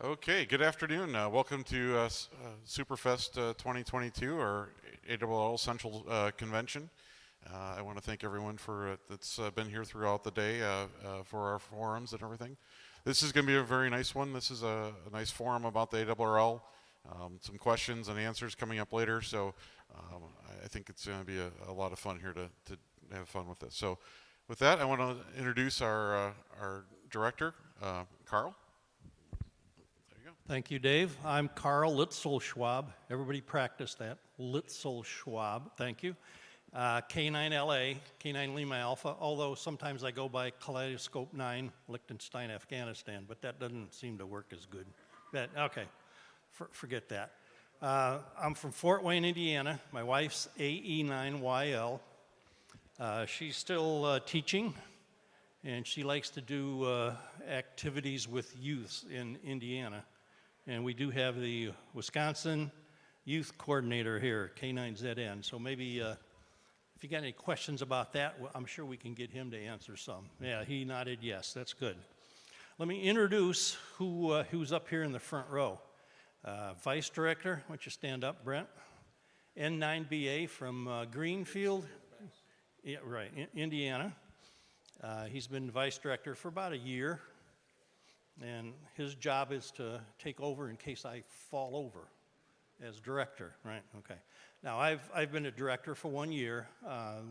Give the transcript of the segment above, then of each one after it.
Okay, good afternoon. Welcome to Superfest 2022, or ARRL Central Convention. I want to thank everyone that's been here throughout the day for our forums and everything. This is going to be a very nice one. This is a nice forum about the ARRL. Some questions and answers coming up later, so I think it's going to be a lot of fun here to have fun with this. So with that, I want to introduce our director, Carl. Thank you, Dave. I'm Carl Luetzelschwab. Everybody practice that. Luetzelschwab. Thank you. K9LA, K9 Lima Alpha, although sometimes I go by Kaleidoscope 9, Liechtenstein, Afghanistan, but that doesn't seem to work as good. Okay, forget that. I'm from Fort Wayne, Indiana. My wife's AE9YL. She's still teaching, and she likes to do activities with youths in Indiana. And we do have the Wisconsin Youth Coordinator here, K9ZN. So maybe if you got any questions about that, I'm sure we can get him to answer some. Yeah, he nodded yes, that's good. Let me introduce who's up here in the front row. Vice Director, why don't you stand up, Brent? N9BA from Greenfield, yeah, right, Indiana. He's been Vice Director for about a year. And his job is to take over in case I fall over as director, right? Okay. Now, I've been a director for 1 year.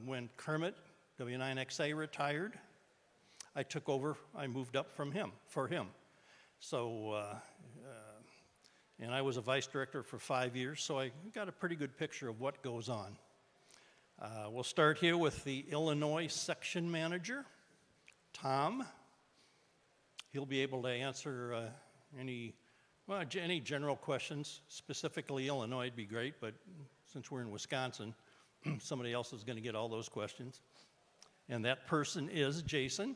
When Kermit, W9XA, retired, I took over. I moved up for him. So, and I was a vice director for 5 years, so I got a pretty good picture of what goes on. We'll start here with the Illinois section manager, Thom. He'll be able to answer any general questions. Specifically Illinois would be great, but since we're in Wisconsin, somebody else is going to get all those questions. And that person is Jason,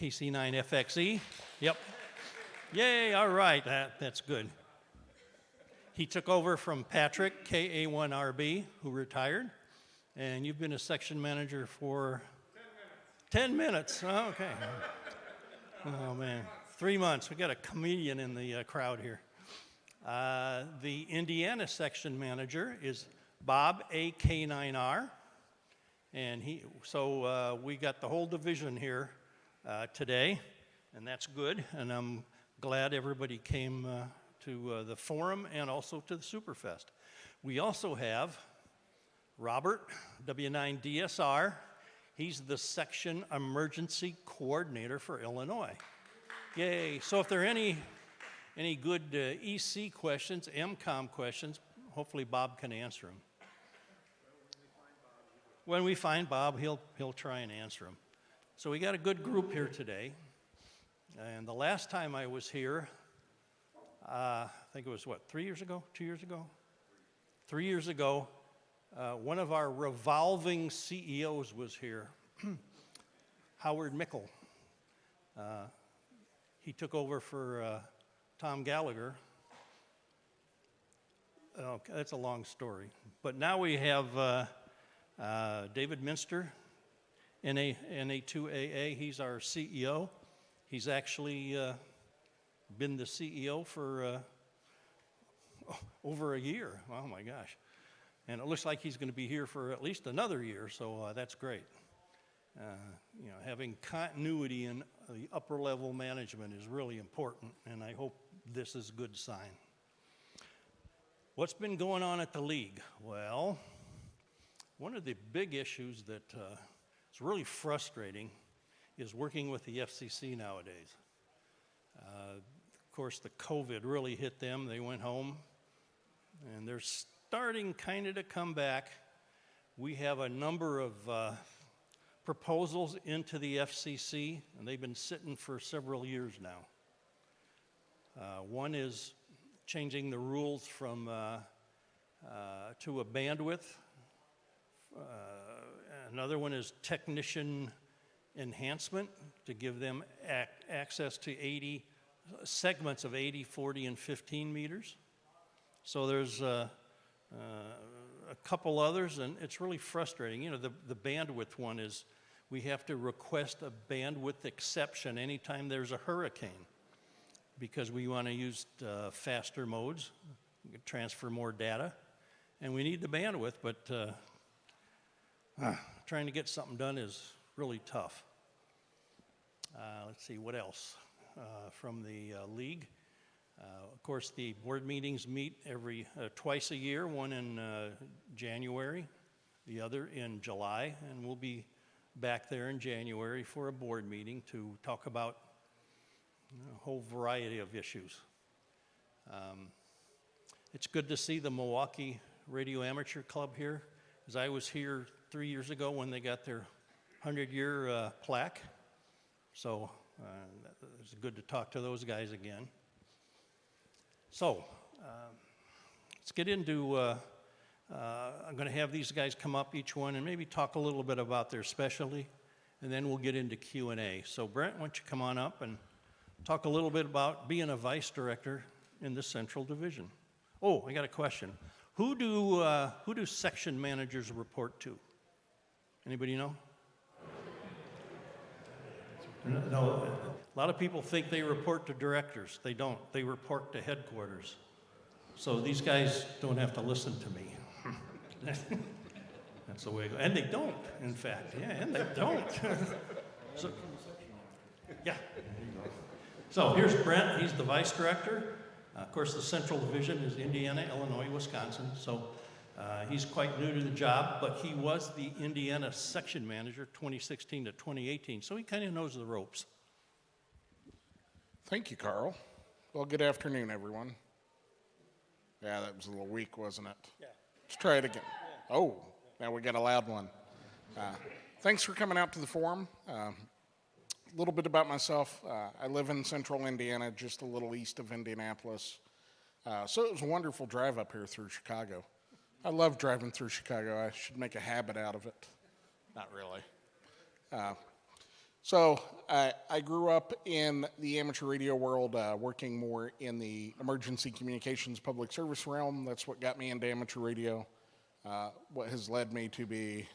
KC9FXE. Yep. Yay, all right, that's good. He took over from Patrick, KA1RB, who retired. And you've been a section manager for 10 minutes. Oh, okay. Oh, man. 3 months. We got a comedian in the crowd here. The Indiana section manager is Bob, AK9R. And we got the whole division here today, and that's good. And I'm glad everybody came to the forum and also to the Superfest. We also have Robert, W9DSR. He's the section emergency coordinator for Illinois. Yay. So if there are any good EC questions, MCOM questions, hopefully Bob can answer them. When we find Bob, he'll try and answer them. So we got a good group here today. And the last time I was here, I think it was 3 years ago, 2 years ago? 3 years ago, one of our revolving CEOs was here, Howard Mickle. He took over for Tom Gallagher. Okay, that's a long story. But now we have David Minster, NA2AA. He's our CEO. He's actually been the CEO for over a year. Oh my gosh. And it looks like he's going to be here for at least another year, so that's great. Having continuity in the upper level management is really important, and I hope this is a good sign. What's been going on at the league? Well, one of the big issues that is really frustrating is working with the FCC nowadays. Of course, the COVID really hit them. They went home, and they're starting kind of to come back. We have a number of proposals into the FCC, and they've been sitting for several years now. One is changing the rules from to a bandwidth. Another one is technician enhancement to give them access to 80 segments of 80, 40, and 15 meters. So there's a couple others, and it's really frustrating. The bandwidth one is we have to request a bandwidth exception anytime there's a hurricane. because we want to use faster modes, we can transfer more data, and we need the bandwidth, but trying to get something done is really tough. Let's see, what else from the league? Of course, the board meetings meet twice a year, one in January, the other in July, and we'll be back there in January for a board meeting to talk about a whole variety of issues. It's good to see the Milwaukee Radio Amateur Club here, as I was here 3 years ago when they got their 100-year plaque. So it's good to talk to those guys again. So let's get into, I'm going to have these guys come up, each one, and maybe talk a little bit about their specialty, and then we'll get into Q&A. So Brent, why don't you come on up and talk a little bit about being a vice director in the Central Division. Oh, I got a question. Who do section managers report to? Anybody know? No, a lot of people think they report to directors. They don't. They report to headquarters. So these guys don't have to listen to me. That's the way it goes. And they don't, in fact. Yeah, and they don't. So, yeah. So here's Brent. He's the vice director. Of course, the Central Division is Indiana, Illinois, Wisconsin. So he's quite new to the job, but he was the Indiana section manager 2016 to 2018. So he kind of knows the ropes. Thank you, Carl. Well, good afternoon, everyone. Yeah, that was a little weak, wasn't it? Yeah. Let's try it again. Yeah. Oh, now we got a loud one. Thanks for coming out to the forum. A little bit about myself. I live in central Indiana, just a little east of Indianapolis. So it was a wonderful drive up here through Chicago. I love driving through Chicago. I should make a habit out of it. Not really. So I grew up in the amateur radio world, working more in the emergency communications public service realm. That's what got me into amateur radio. What has led me to be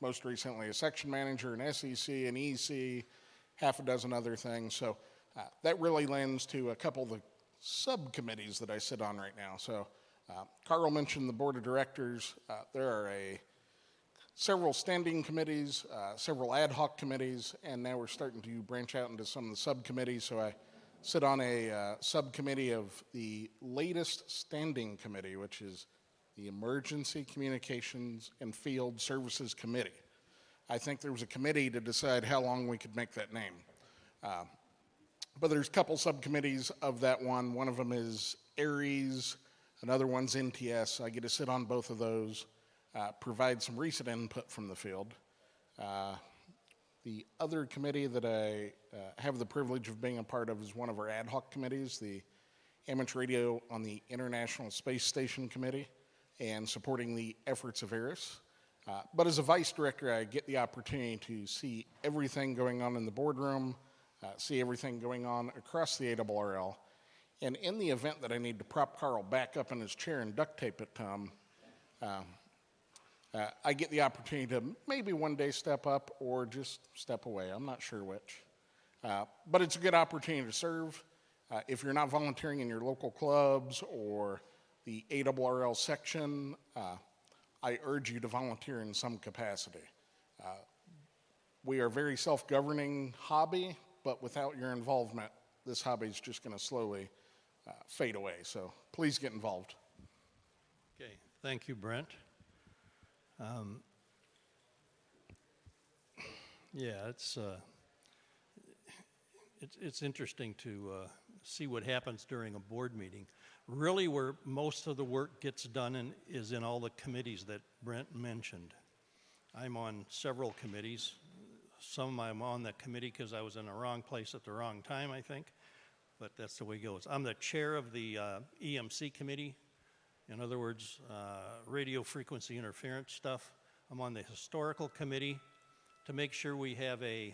most recently a section manager, an SEC, an EC, half a dozen other things. So that really lends to a couple of the subcommittees that I sit on right now. So Carl mentioned the board of directors. There are several standing committees, several ad hoc committees, and now we're starting to branch out into some of the subcommittees. So I sit on a subcommittee of the latest standing committee, which is the Emergency Communications and Field Services Committee. I think there was a committee to decide how long we could make that name. But there's a couple subcommittees of that one. One of them is ARRL, another one's NTS. I get to sit on both of those, provide some recent input from the field. The other committee that I have the privilege of being a part of is one of our ad hoc committees, the Amateur Radio on the International Space Station Committee, and supporting the efforts of ARRL. But as a vice director, I get the opportunity to see everything going on in the boardroom, see everything going on across the ARRL. And in the event that I need to prop Carl back up in his chair and duct tape it to him, I get the opportunity to maybe one day step up or just step away. I'm not sure which. But it's a good opportunity to serve. If you're not volunteering in your local clubs or the ARRL section, I urge you to volunteer in some capacity. We are a very self-governing hobby, but without your involvement, this hobby is just going to slowly fade away. So please get involved. Okay, thank you, Brent. Yeah, it's interesting to see what happens during a board meeting. Really, where most of the work gets done is in all the committees that Brent mentioned. I'm on several committees. Some I'm on the committee because I was in the wrong place at the wrong time, I think, but that's the way it goes. I'm the chair of the EMC committee. In other words, radio frequency interference stuff. I'm on the historical committee to make sure we have a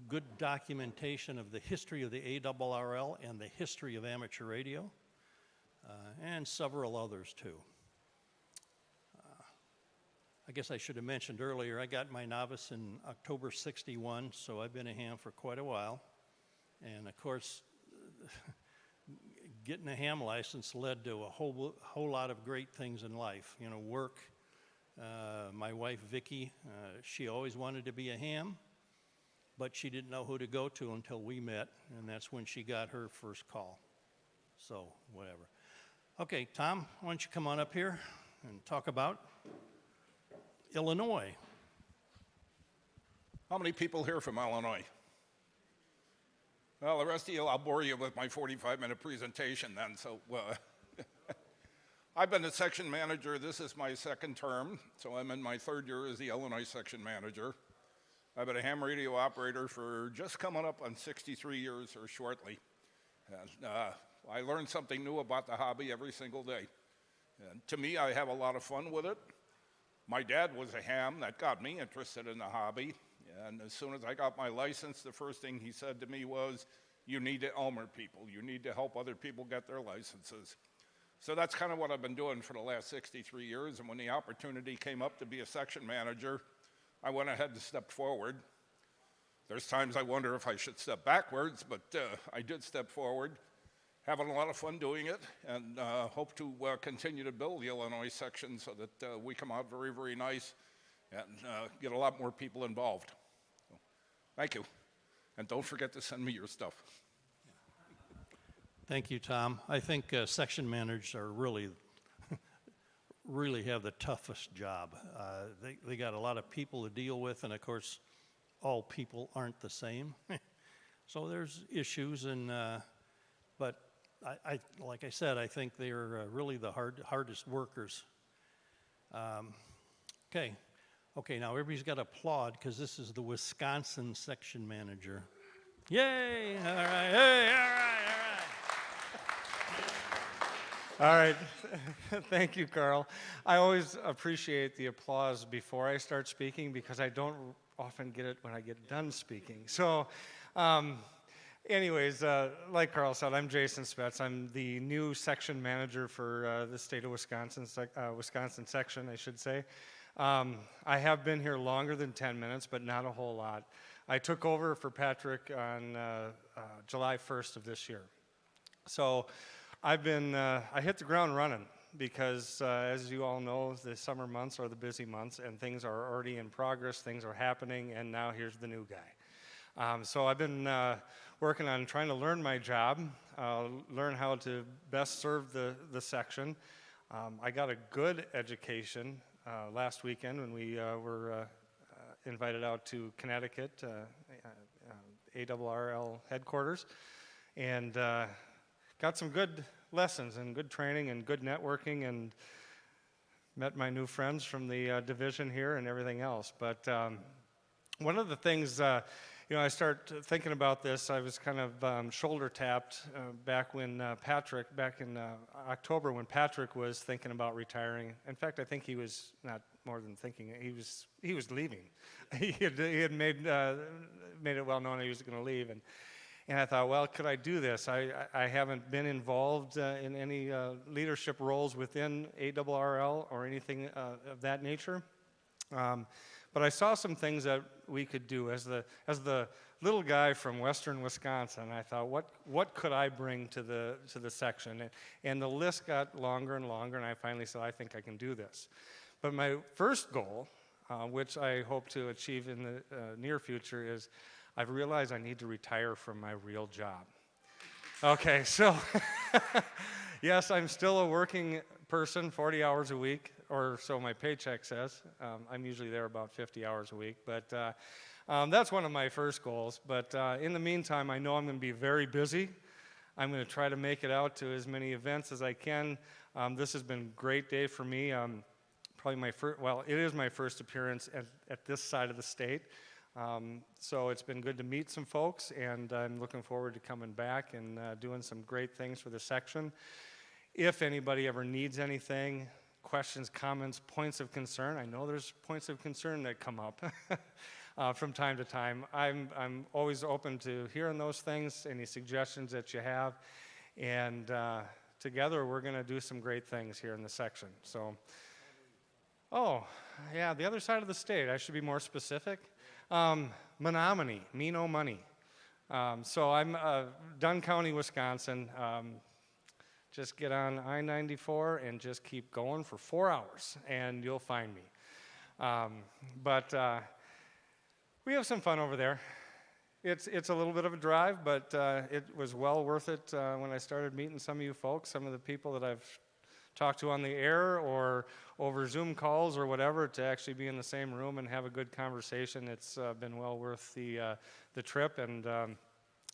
good documentation of the history of the ARRL and the history of amateur radio, and several others too. I guess I should have mentioned earlier, I got my novice in October '61, so I've been a ham for quite a while. And of course, getting a ham license led to a whole lot of great things in life. You know, work. My wife, Vicki, she always wanted to be a ham, but she didn't know who to go to until we met, and that's when she got her first call. So, whatever. Okay, Thom, why don't you come on up here and talk about Illinois. How many people here from Illinois? Well, the rest of you, I'll bore you with my 45-minute presentation then. So I've been the section manager. This is my second term, so I'm in my third year as the Illinois section manager. I've been a ham radio operator for just coming up on 63 years or shortly. And I learn something new about the hobby every single day. And to me, I have a lot of fun with it. My dad was a ham. That got me interested in the hobby. And as soon as I got my license, the first thing he said to me was, you need to Elmer people. You need to help other people get their licenses. So that's kind of what I've been doing for the last 63 years. And when the opportunity came up to be a section manager, I went ahead and stepped forward. There's times I wonder if I should step backwards, but I did step forward. Having a lot of fun doing it, and hope to continue to build the Illinois section so that we come out very, very nice and get a lot more people involved. So, thank you. And don't forget to send me your stuff. Thank you, Thom. I think section managers are really have the toughest job. They got a lot of people to deal with, and of course, all people aren't the same. So there's issues, and but I like I said, I think they're really the hardest workers. Okay, now everybody's got to applaud because this is the Wisconsin section manager. Yay! All right, hey, all right. Thank you, Carl. I always appreciate the applause before I start speaking because I don't often get it when I get done speaking. So, anyways, like Carl said, I'm Jason Spetz. I'm the new section manager for the state of Wisconsin, Wisconsin section, I should say. I have been here longer than 10 minutes, but not a whole lot. I took over for Patrick on July 1st of this year. So I hit the ground running because, as you all know, the summer months are the busy months, and things are already in progress, things are happening, and now here's the new guy. So I've been working on trying to learn my job, learn how to best serve the section. I got a good education last weekend when we were invited out to Connecticut, ARRL headquarters, and got some good lessons and good training and good networking, and met my new friends from the division here and everything else. But one of the things, I start thinking about this. I was kind of shoulder tapped back in October when Patrick was thinking about retiring. In fact, I think he was not more than thinking; he was leaving. he had made it well known he was going to leave, and I thought, well, could I do this? I haven't been involved in any leadership roles within ARRL or anything of that nature. But I saw some things that we could do as the little guy from western Wisconsin. I thought, what could I bring to the section? And the list got longer and longer, and I finally said, I think I can do this. But my first goal, which I hope to achieve in the near future, is I've realized I need to retire from my real job. Okay, so yes, I'm still a working person, 40 hours a week, or so my paycheck says. I'm usually there about 50 hours a week, but that's one of my first goals. But in the meantime, I know I'm going to be very busy. I'm going to try to make it out to as many events as I can. This has been a great day for me. Probably my first, well, it is my first appearance at this side of the state. So it's been good to meet some folks, and I'm looking forward to coming back and doing some great things for the section. If anybody ever needs anything, questions, comments, points of concern, I know there's points of concern that come up from time to time. I'm always open to hearing those things, any suggestions that you have, and together we're going to do some great things here in the section. So, oh, yeah, the other side of the state, I should be more specific. Menominee, me no money. So I'm Dunn County, Wisconsin. Just get on I-94 and just keep going for 4 hours, and you'll find me. But we have some fun over there. It's a little bit of a drive, but it was well worth it when I started meeting some of you folks, some of the people that I've talked to on the air or over Zoom calls or whatever, to actually be in the same room and have a good conversation. It's been well worth the trip, and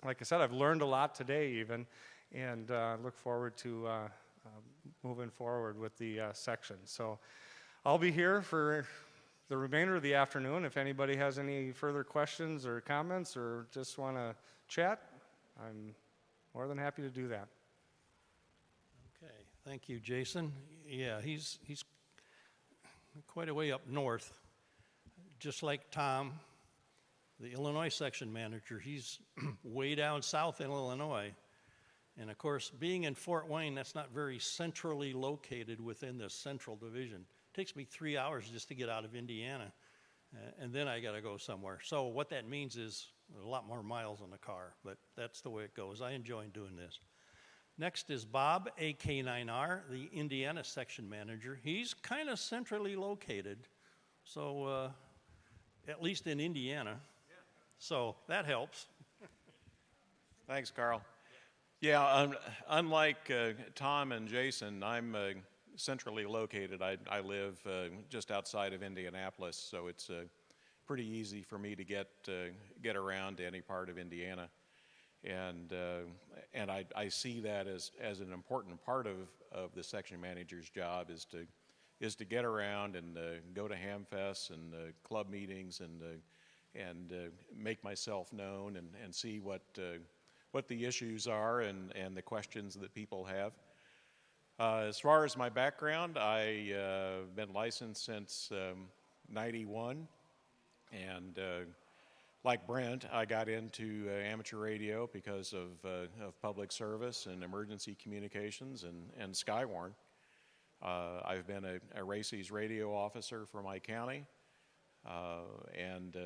like I said, I've learned a lot today even, and look forward to moving forward with the section. So I'll be here for the remainder of the afternoon. If anybody has any further questions or comments or just want to chat, I'm more than happy to do that. Okay, thank you, Jason. Yeah, he's quite a way up north. Just like Thom, the Illinois section manager, he's way down south in Illinois. And of course, being in Fort Wayne, that's not very centrally located within the central division. It takes me 3 hours just to get out of Indiana, and then I got to go somewhere. So what that means is a lot more miles on the car, but that's the way it goes. I enjoy doing this. Next is Bob, AK9R, the Indiana section manager. He's kind of centrally located, so at least in Indiana. So that helps. Thanks, Carl. Yeah, unlike Thom and Jason, I'm centrally located. I live just outside of Indianapolis, so it's pretty easy for me to get around to any part of Indiana. And I see that as an important part of the section manager's job is to get around and go to Hamfests and club meetings and make myself known and see what the issues are and the questions that people have. As far as my background, I've been licensed since '91, and like Brent, I got into amateur radio because of public service and emergency communications and Skywarn. I've been a RACES radio officer for my county, and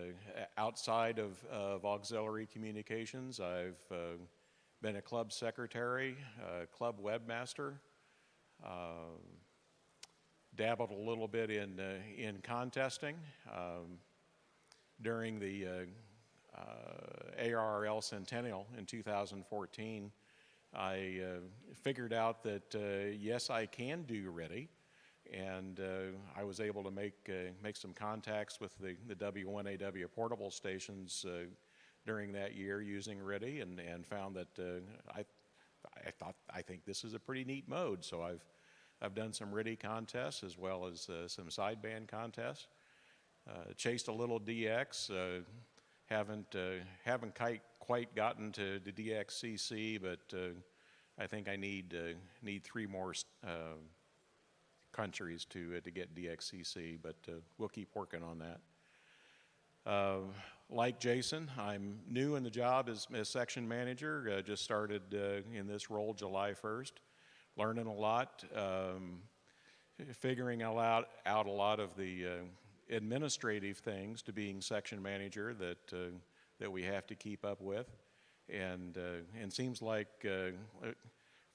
outside of auxiliary communications, I've been a club secretary, club webmaster, dabbled a little bit in contesting. During the ARRL Centennial in 2014, I figured out that yes, I can do RIDI, and I was able to make some contacts with the W1AW portable stations during that year using RIDI, and found that I think this is a pretty neat mode. So I've done some RIDI contests as well as some sideband contests. Chased a little DX. Haven't quite gotten to the DXCC, but I think I need 3 more countries to get DXCC, but we'll keep working on that. Like Jason, I'm new in the job as section manager. Just started in this role July 1st. Learning a lot, figuring out a lot of the administrative things to being section manager that we have to keep up with, and seems like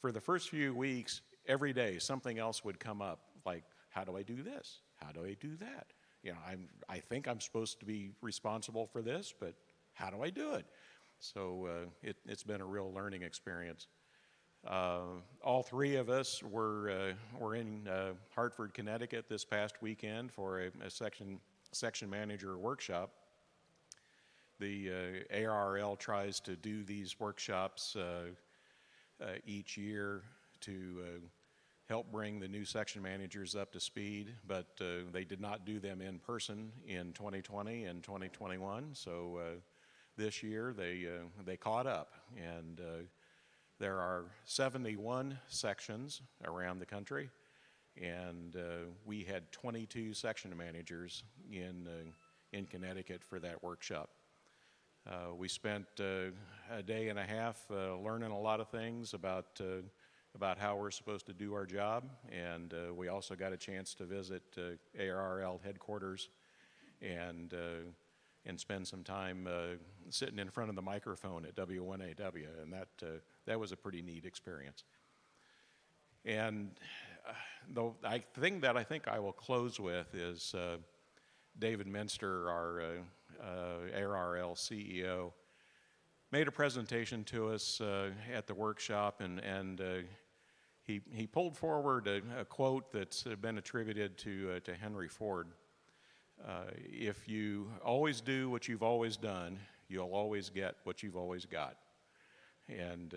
for the first few weeks, every day something else would come up, like, how do I do this? How do I do that? You know, I think I'm supposed to be responsible for this, but how do I do it? So it's been a real learning experience. All 3 of us were in Hartford, Connecticut this past weekend for a section manager workshop. The ARRL tries to do these workshops each year to help bring the new section managers up to speed, but they did not do them in person in 2020 and 2021. So this year they caught up, and there are 71 sections around the country, and we had 22 section managers in Connecticut for that workshop. We spent a day and a half learning a lot of things about how we're supposed to do our job, and we also got a chance to visit ARRL headquarters and and spend some time sitting in front of the microphone at W1AW, and that was a pretty neat experience. And the thing that I think I will close with is David Minster, our ARRL CEO, made a presentation to us at the workshop, and he pulled forward a quote that's been attributed to Henry Ford. If you always do what you've always done, you'll always get what you've always got. And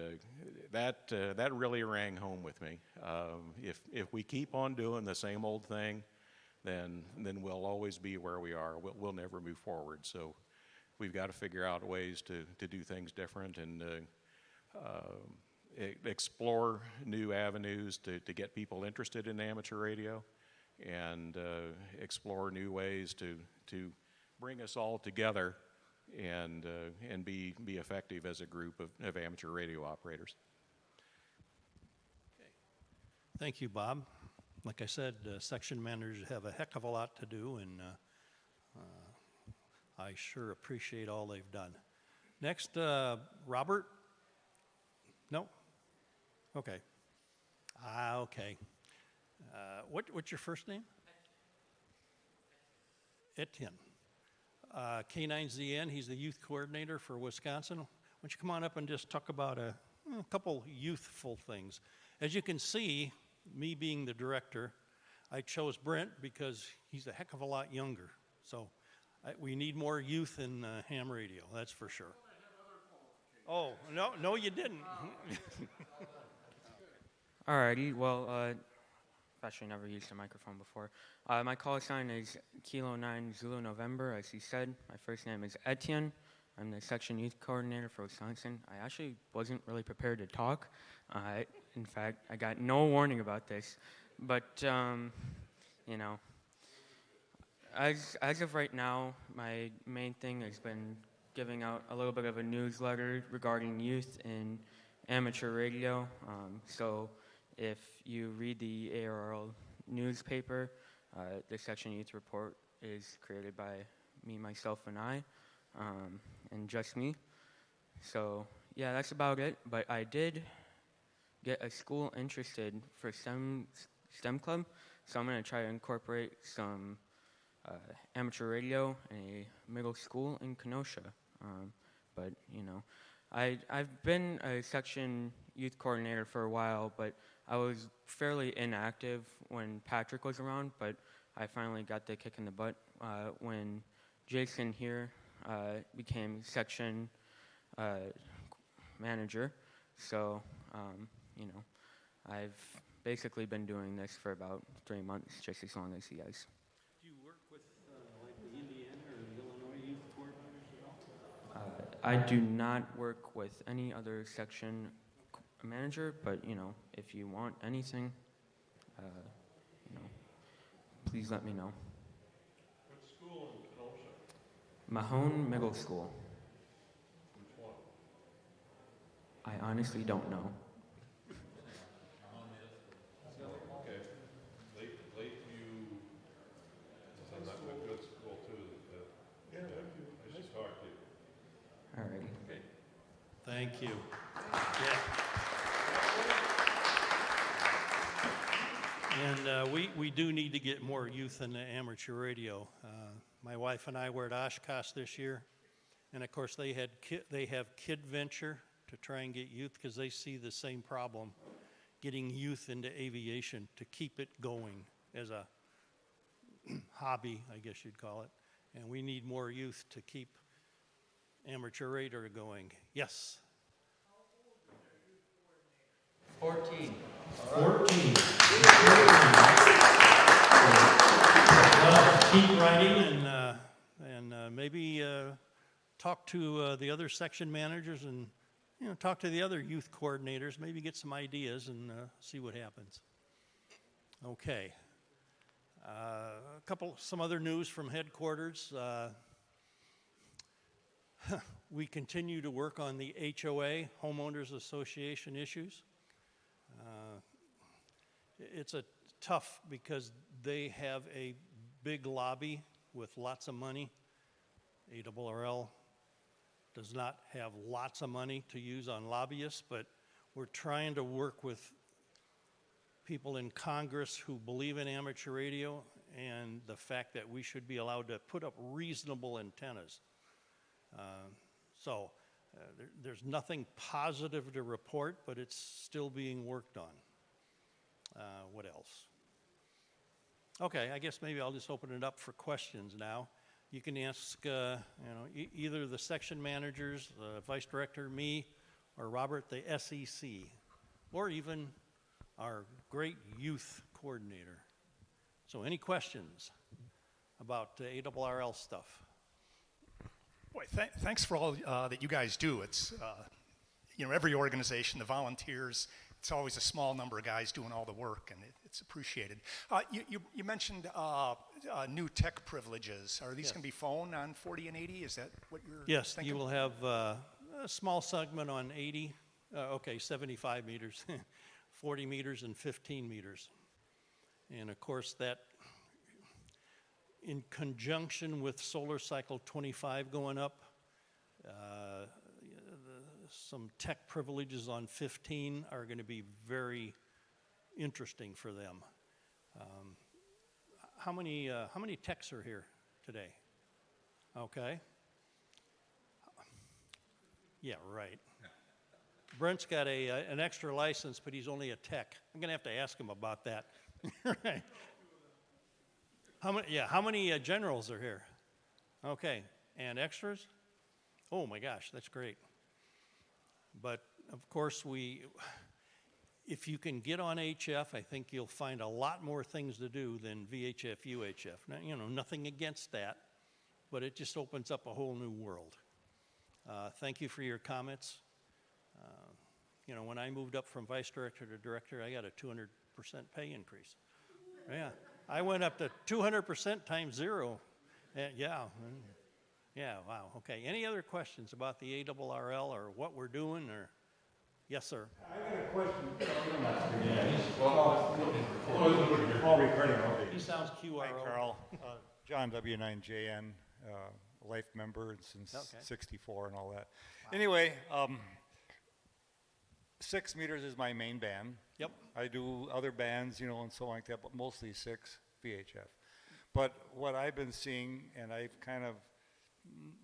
that really rang home with me. If we keep on doing the same old thing, then we'll always be where we are. We'll never move forward. So we've got to figure out ways to do things different and explore new avenues to get people interested in amateur radio, and explore new ways to bring us all together and be effective as a group of amateur radio operators. Okay. Thank you, Bob. Like I said, section managers have a heck of a lot to do, and I sure appreciate all they've done. Next, Robert? No? Okay. Okay. What's your first name? Etienne. K9ZN, he's the youth coordinator for Wisconsin. Why don't you come on up and just talk about a couple youthful things. As you can see, me being the director, I chose Brent because he's a heck of a lot younger. So we need more youth in ham radio, that's for sure. Oh, no, you didn't. Alrighty, well, actually never used a microphone before. My call sign is Kilo 9 Zulu November, as he said. My first name is Etienne. I'm the section youth coordinator for Wisconsin. I actually wasn't really prepared to talk. In fact, I got no warning about this. But, you know, as of right now, my main thing has been giving out a little bit of a newsletter regarding youth in amateur radio. So if you read the ARRL newspaper, the section youth report is created by me, myself, and I, and just me. So yeah, that's about it. But I did get a school interested for STEM club, so I'm going to try to incorporate some amateur radio in a middle school in Kenosha. But you know, I've been a section youth coordinator for a while, but I was fairly inactive when Patrick was around, but I finally got the kick in the butt when Jason here became section manager. So, you know, I've basically been doing this for about 3 months, just as long as he has. Do you work with like the Indiana or the Illinois youth coordinators at all? I do not work with any other section manager, but you know, if you want anything, you know, please let me know. What school in Kenosha? Mahone Middle School. Which one? I honestly don't know. Okay. Lakeview is a good school too. I should talk to you. Alrighty. Okay. Thank you. Yeah. And we do need to get more youth in the amateur radio. My wife and I were at Oshkosh this year, and of course they have Kid Venture to try and get youth because they see the same problem, getting youth into aviation to keep it going as a hobby, I guess you'd call it. And we need more youth to keep amateur radio going. Yes. 14. 14. Well, keep writing and maybe talk to the other section managers and talk to the other youth coordinators. Maybe get some ideas and see what happens. Okay. Some other news from headquarters. We continue to work on the HOA, Homeowners Association issues. It's a tough because they have a big lobby with lots of money, ARRL does not have lots of money to use on lobbyists, but we're trying to work with people in Congress who believe in amateur radio and the fact that we should be allowed to put up reasonable antennas. There's nothing positive to report, but it's still being worked on. What else? Okay, I guess maybe I'll just open it up for questions now. You can ask either the section managers, the vice director, me, or Robert, the SEC, or even our great youth coordinator. So any questions about ARRL stuff? Boy, thanks for all that you guys do. It's, every organization, the volunteers, it's always a small number of guys doing all the work, and it's appreciated. You mentioned new tech privileges. Are these Yes. going to be phone on 40 and 80? Is that what you're Yes, thinking? you will have a small segment on 80, 75 meters, 40 meters, and 15 meters. And of course, that in conjunction with solar cycle 25 going up, some tech privileges on 15 are going to be very interesting for them. How many techs are here today? Okay. Yeah, right. Brent's got an extra license, but he's only a tech. I'm going to have to ask him about that. Right. How many generals are here? Okay, and extras? Oh my gosh, that's great. But of course, if you can get on HF, I think you'll find a lot more things to do than VHF, UHF. Now, nothing against that, but it just opens up a whole new world. Thank you for your comments. When I moved up from vice director to director, I got a 200% pay increase. Yeah, I went up to 200% times zero. Yeah, wow, okay. Any other questions about the ARRL or what we're doing, or? Yes, sir. I got a question. Recording. He sounds QRO. Hi, Carl. John W9JN, life member since Okay. 64 and all that. Wow. Anyway, 6 meters is my main band. Yep. I do other bands, and so on like that, but mostly 6 VHF. But what I've been seeing, and I've kind of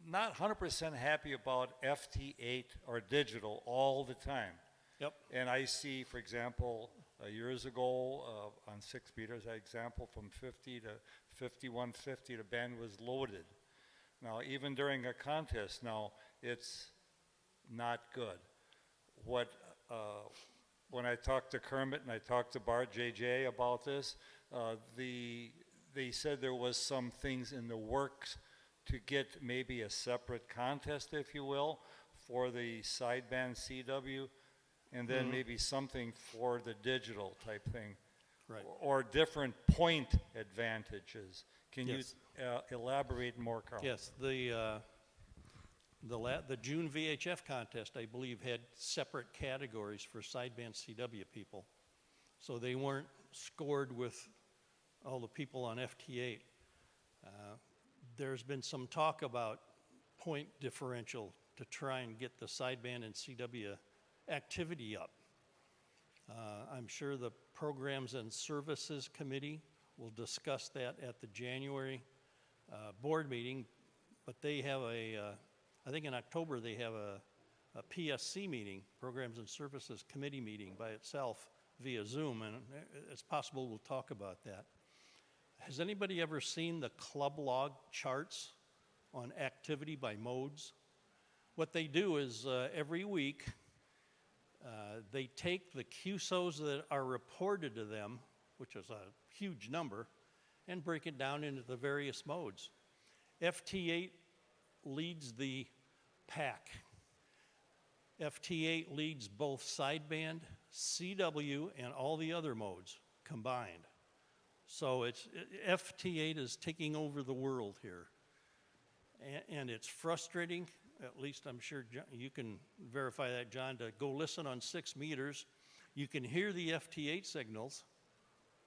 not 100% happy about FT8 or digital all the time. Yep. And I see, for example, years ago on 6 meters, an example from 50 to 5150, the band was loaded. Now, even during a contest now, it's not good. When I talked to Kermit and I talked to Bart JJ about this, they said there was some things in the works to get maybe a separate contest, if you will, for the sideband CW, and then maybe something for the digital type thing. Right. Or different point advantages. Can Yes. you elaborate more, Carl? Yes, the June VHF contest, I believe, had separate categories for sideband CW people. So they weren't scored with all the people on FT8. There's been some talk about point differential to try and get the sideband and CW activity up. I'm sure the Programs and Services Committee will discuss that at the January board meeting, but they have I think in October they have a PSC meeting, Programs and Services Committee meeting by itself via Zoom, and it's possible we'll talk about that. Has anybody ever seen the club log charts on activity by modes? What they do is every week they take the QSOs that are reported to them, which is a huge number, and break it down into the various modes. FT8 leads the pack. FT8 leads both sideband, CW, and all the other modes combined. So FT8 is taking over the world here. And it's frustrating, at least I'm sure you can verify that, John, to go listen on 6 meters. You can hear the FT8 signals.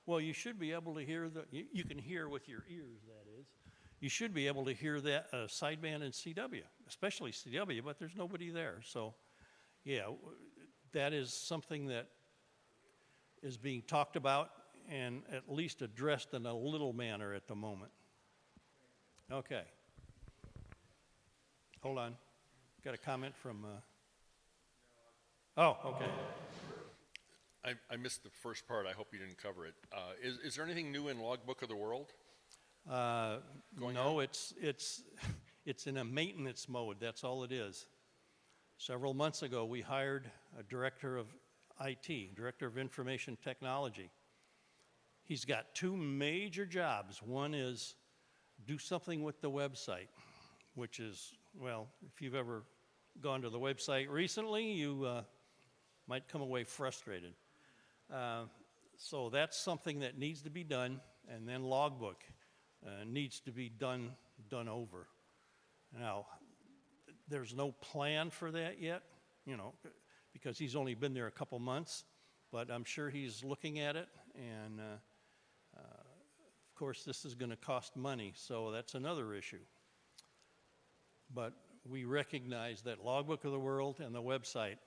Well, you should be able to hear you can hear with your ears, that is. you should be able to hear that sideband in CW, especially CW, but there's nobody there. So, yeah, that is something that is being talked about and at least addressed in a little manner at the moment. Okay. Hold on. Got a comment from... Oh, okay. I missed the first part. I hope you didn't cover it. Is there anything new in Logbook of the World? No, it's in a maintenance mode. That's all it is. Several months ago, we hired a director of IT, director of information technology. He's got two major jobs. One is do something with the website, which is, well, if you've ever gone to the website recently, you might come away frustrated. So that's something that needs to be done, and then logbook needs to be done over. Now, there's no plan for that yet, you know, because he's only been there a couple months, but I'm sure he's looking at it, and of course this is going to cost money, so that's another issue. But we recognize that Logbook of the World and the website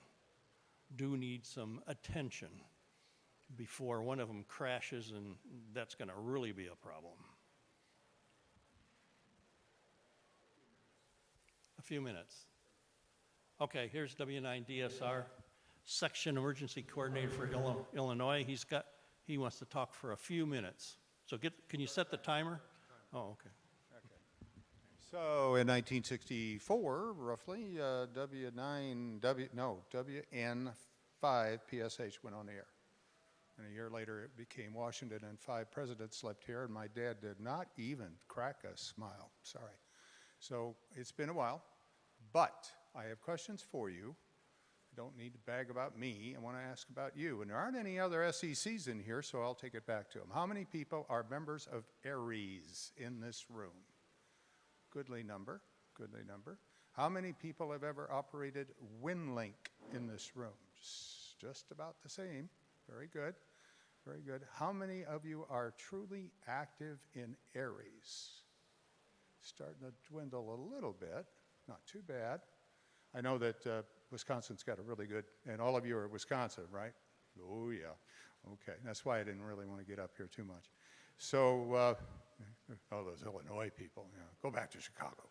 do need some attention before one of them crashes, and that's going to really be a problem. A few minutes. Okay, here's W9DSR, Section Emergency Coordinator for Illinois. He wants to talk for a few minutes. So can you set the timer? Oh, okay. So in 1964, roughly, WN5 PSH went on the air. And a year later, it became Washington, and 5 presidents slept here, and my dad did not even crack a smile. Sorry. So it's been a while, but I have questions for you. I don't need to bag about me. I want to ask about you. And there aren't any other SECs in here, so I'll take it back to them. How many people are members of ARRL in this room? Goodly number, goodly number. How many people have ever operated WinLink in this room? Just about the same. Very good, very good. How many of you are truly active in ARRL? Starting to dwindle a little bit, not too bad. I know that Wisconsin's got a really good, and all of you are Wisconsin, right? Oh yeah, okay. That's why I didn't really want to get up here too much. So, those Illinois people, you know, go back to Chicago.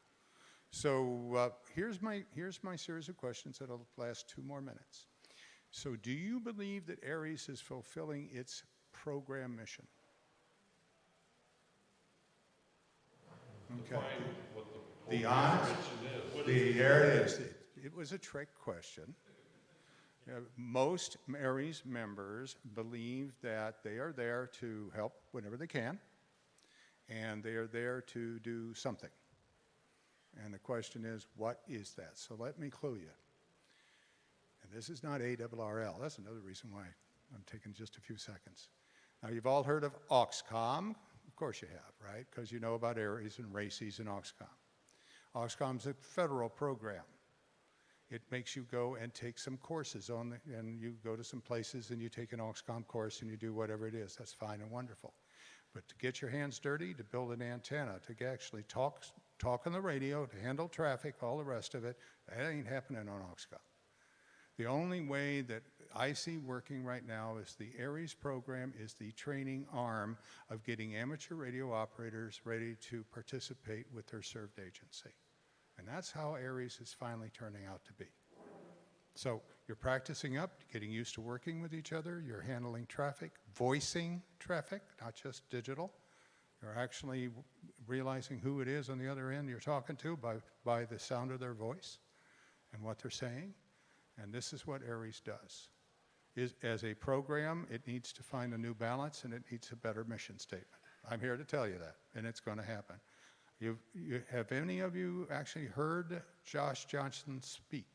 So here's my series of questions that'll last 2 more minutes. So do you believe that ARRL is fulfilling its program mission? Okay. The honest, there it is. It was a trick question. Most ARRL members believe that they are there to help whenever they can, and they are there to do something. And the question is, what is that? So let me clue you. And this is not ARRL. That's another reason why I'm taking just a few seconds. Now, you've all heard of Auxcom. Of course you have, right? Because you know about ARRL and RACES and Auxcom. Auxcom's a federal program. It makes you go and take some courses and you go to some places and you take an Auxcom course and you do whatever it is. That's fine and wonderful. But to get your hands dirty, to build an antenna, to actually talk on the radio, to handle traffic, all the rest of it, that ain't happening on Auxcom. The only way that I see working right now is the ARRL program is the training arm of getting amateur radio operators ready to participate with their served agency. And that's how ARRL is finally turning out to be. So you're practicing up, getting used to working with each other, you're handling traffic, voicing traffic, not just digital. You're actually realizing who it is on the other end you're talking to by the sound of their voice and what they're saying. And this is what ARRL does. As a program, it needs to find a new balance and it needs a better mission statement. I'm here to tell you that, and it's going to happen. Have any of you actually heard Josh Johnson speak?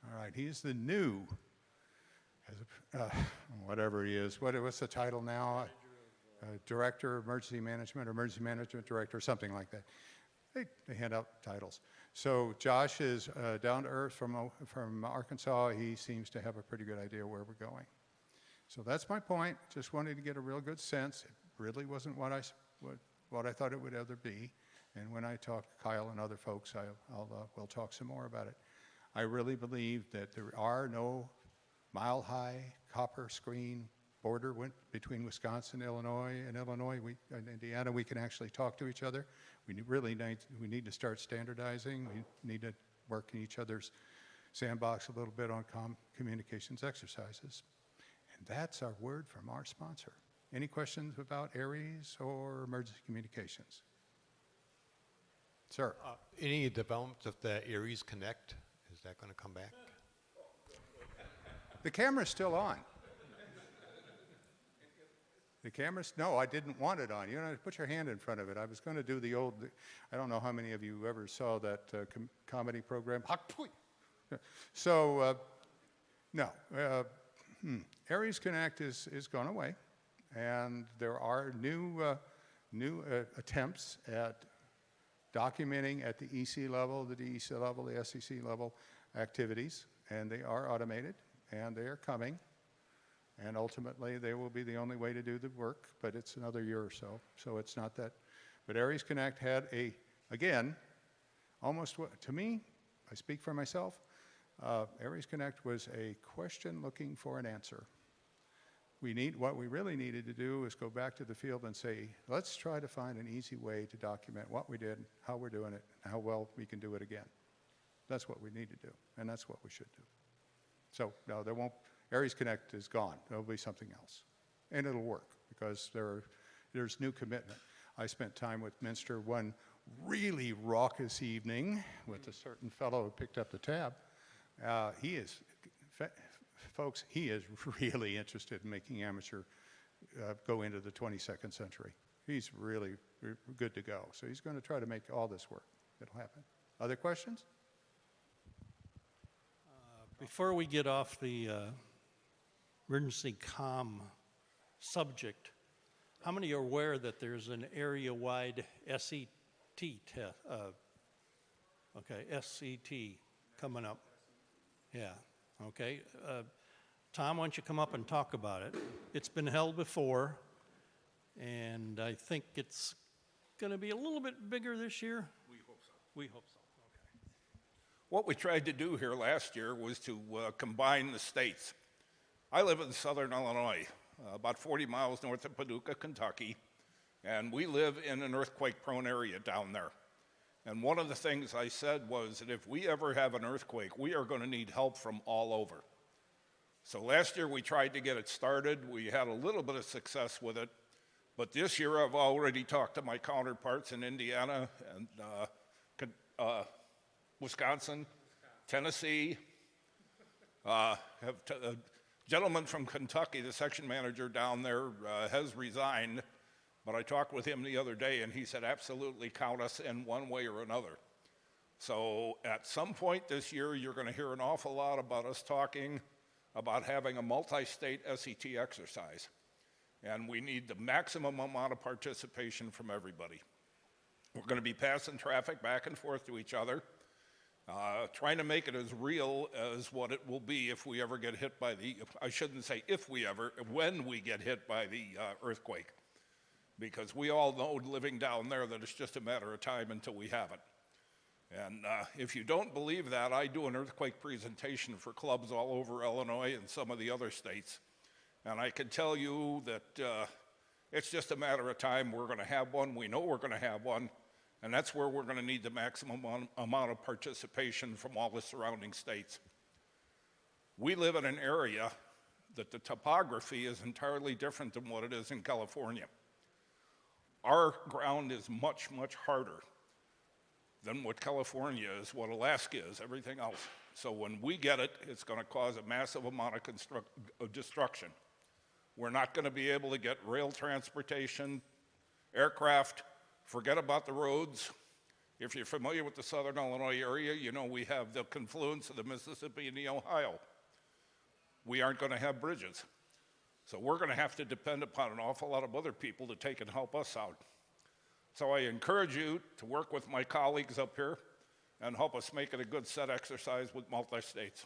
All right, he's the new, whatever he is. What's the title now? Director of Emergency Management, or Emergency Management Director, something like that. They hand out titles. So Josh is down to earth from Arkansas. He seems to have a pretty good idea where we're going. So that's my point. Just wanted to get a real good sense. It really wasn't what what I thought it would ever be. And when I talk to Kyle and other folks, we'll talk some more about it. I really believe that there are no mile-high copper screen border between Wisconsin, Illinois, and and Indiana. We can actually talk to each other. We need to start standardizing. We need to work in each other's sandbox a little bit on communications exercises. And that's our word from our sponsor. Any questions about ARRS or emergency communications? Sir. Any development of the ARRS Connect? Is that going to come back? The camera's still on. The camera's, no, I didn't want it on. You know, put your hand in front of it. I was going to do the old, I don't know how many of you ever saw that comedy program. So, no. ARRS Connect is gone away, and there are new attempts at documenting at the EC level, the DEC level, the SEC level activities, and they are automated, and they are coming. And ultimately, they will be the only way to do the work, but it's another year or so. So it's not that. But ARRS Connect had again, almost to me, I speak for myself, ARRS Connect was a question looking for an answer. What we really needed to do is go back to the field and say, let's try to find an easy way to document what we did, how we're doing it, and how well we can do it again. That's what we need to do, and that's what we should do. So, no, there won't. ARRS Connect is gone. There'll be something else. And it'll work because there's new commitment. I spent time with Minster one really raucous evening with a certain fellow who picked up the tab. Folks, he is really interested in making amateur go into the 22nd century. He's really good to go. So he's going to try to make all this work. It'll happen. Other questions? Before we get off the emergency comm subject, how many are aware that there's an area-wide SET coming up? Yeah, okay. Thom, why don't you come up and talk about it? It's been held before, and I think it's going to be a little bit bigger this year. We hope so. We hope so, okay. What we tried to do here last year was to combine the states. I live in southern Illinois, about 40 miles north of Paducah, Kentucky, and we live in an earthquake-prone area down there. And one of the things I said was that if we ever have an earthquake, we are going to need help from all over. So last year we tried to get it started. We had a little bit of success with it. But this year I've already talked to my counterparts in Indiana and Wisconsin, Tennessee. Gentleman from Kentucky, the section manager down there, has resigned. But I talked with him the other day, and he said, absolutely count us in one way or another. So at some point this year, you're going to hear an awful lot about us talking about having a multi-state SET exercise. And we need the maximum amount of participation from everybody. We're going to be passing traffic back and forth to each other, trying to make it as real as what it will be if we ever get hit by I shouldn't say if we ever, when we get hit by the earthquake. Because we all know living down there that it's just a matter of time until we have it. And if you don't believe that, I do an earthquake presentation for clubs all over Illinois and some of the other states. And I can tell you that it's just a matter of time. We're going to have one. We know we're going to have one. And that's where we're going to need the maximum amount of participation from all the surrounding states. We live in an area that the topography is entirely different than what it is in California. Our ground is much, much harder than what California is, what Alaska is, everything else. So when we get it, it's going to cause a massive amount of destruction. We're not going to be able to get rail transportation, aircraft, forget about the roads. If you're familiar with the southern Illinois area, you know we have the confluence of the Mississippi and the Ohio. We aren't going to have bridges. So we're going to have to depend upon an awful lot of other people to take and help us out. So I encourage you to work with my colleagues up here and help us make it a good set exercise with multi-states.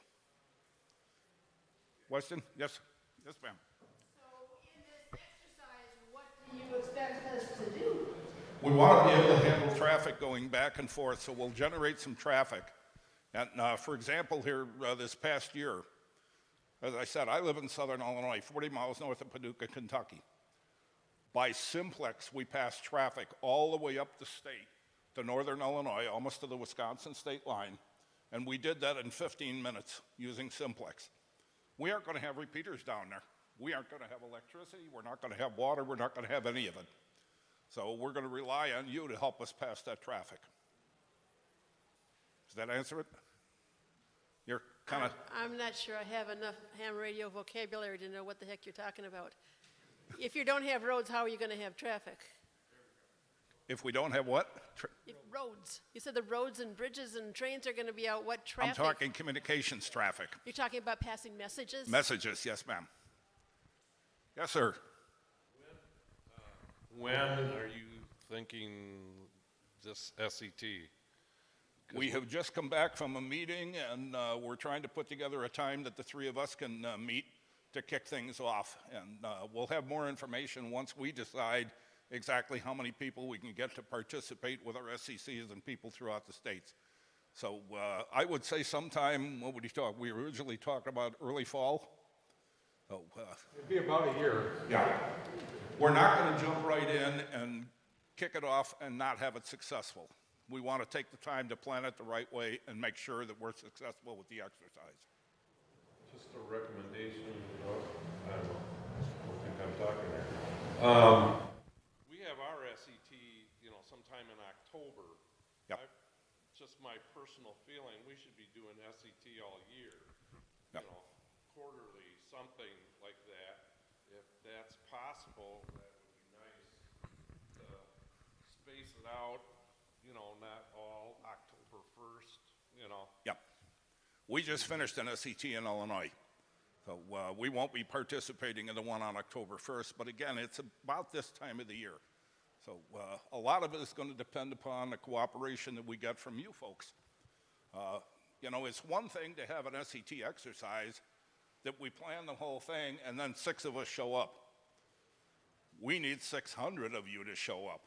Question? Yes? Yes, ma'am. So in this exercise, what do you expect us to do? we want to be able to handle traffic going back and forth, so we'll generate some traffic. And for example, here this past year, as I said, I live in southern Illinois, 40 miles north of Paducah, Kentucky. By simplex, we passed traffic all the way up the state to northern Illinois, almost to the Wisconsin state line, and we did that in 15 minutes using simplex. We aren't going to have repeaters down there. We aren't going to have electricity. We're not going to have water. We're not going to have any of it. So we're going to rely on you to help us pass that traffic. Does that answer it? You're kind of... I'm not sure I have enough ham radio vocabulary to know what the heck you're talking about. If you don't have roads, how are you going to have traffic? If we don't have what? Roads. You said the roads and bridges and trains are going to be out. What traffic? I'm talking communications traffic. You're talking about passing messages? Messages, yes, ma'am. Yes, sir. When are you thinking this SET? We have just come back from a meeting, and we're trying to put together a time that the three of us can meet to kick things off. And we'll have more information once we decide exactly how many people we can get to participate with our SECs and people throughout the states. So I would say sometime, what would you talk? We originally talked about early fall. Oh, It'd be about a year. Yeah. We're not going to jump right in and kick it off and not have it successful. We want to take the time to plan it the right way and make sure that we're successful with the exercise. Just a recommendation. I don't think I'm talking there. We have our SET, sometime in October. Yep. Just my personal feeling, we should be doing SET all year. Yep. Quarterly, something like that. If that's possible, that would be nice to space it out, not all October 1st, Yep. We just finished an SET in Illinois. So we won't be participating in the one on October 1st, but again, it's about this time of the year. So a lot of it is going to depend upon the cooperation that we get from you folks. It's one thing to have an SET exercise that we plan the whole thing and then 6 of us show up. We need 600 of you to show up.